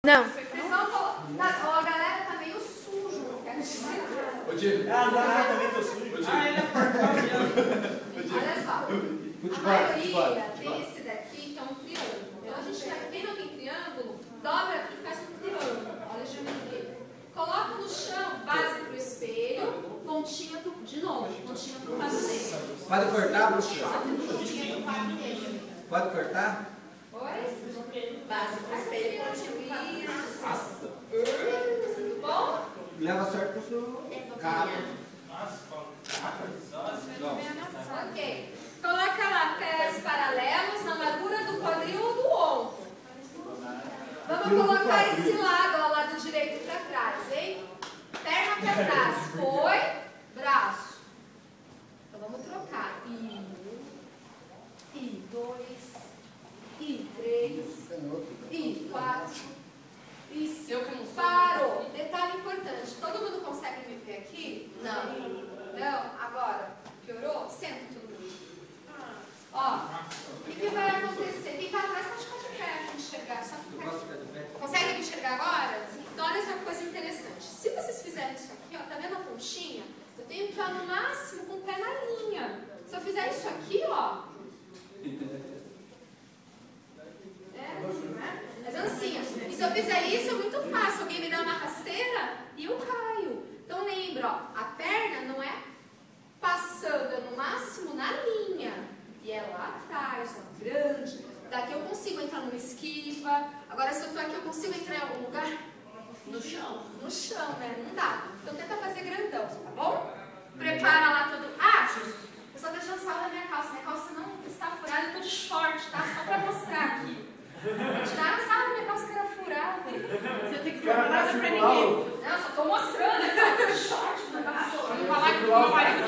Não. A galera tá meio sujo. Ô, Diego. Ah, não, também tô sujo. Ah, ele é portão. Olha só. A maioria tem esse daqui que é um triângulo. Então a gente vai, quem não tem triângulo, dobra aqui e faz um triângulo. Olha a geometria. Coloca no chão, base pro espelho, pontinha pro, de novo, pontinha pro pavimento. Pode cortar, professor? Só que pontinha pro pavimento. Pode cortar? Oi? Base pro espelho, pontinha pro pavimento. Tudo bom? Leva sorte pro seu cabo. Ok. Coloca lá pés paralelos na largura do quadril ou do ombro. Vamos colocar esse lado, ao lado direito para trás, hein? Perna para trás. Foi. Braço. Então vamos trocar. E 2. E 3. E 4. E 5. Parou. Detalhe importante. Todo mundo consegue me ver aqui? Não. Não? Agora. Piorou? Senta todo mundo. Ó. O que vai acontecer? Quem está atrás pode ficar de pé para enxergar. Só ficar aqui. Consegue me enxergar agora? Então olha essa coisa interessante. Se vocês fizerem isso aqui, ó, tá vendo a pontinha? Eu tenho que ir no máximo com o pé na linha. Se eu fizer isso aqui, ó. É dancinha. E se eu fizer isso, é muito fácil. Alguém me dá uma rasteira e eu caio. Então lembra, ó, a perna não é passando, é no máximo na linha. E é lá atrás, ó, grande. Daqui eu consigo entrar numa esquiva. Agora, se eu tô aqui, eu consigo entrar em algum lugar? No chão. No chão, né? Não dá. Então tenta fazer grandão, tá bom? Prepara lá todo... Ah, eu só deixando salvo da minha calça. Minha calça não está furada, eu tô de short, tá? Só pra mostrar aqui. Tiraram a salva da minha calça que era furada. Você tem que falar nada pra ninguém. Não, só tô mostrando. Eu tô de short, não vai falar que não vai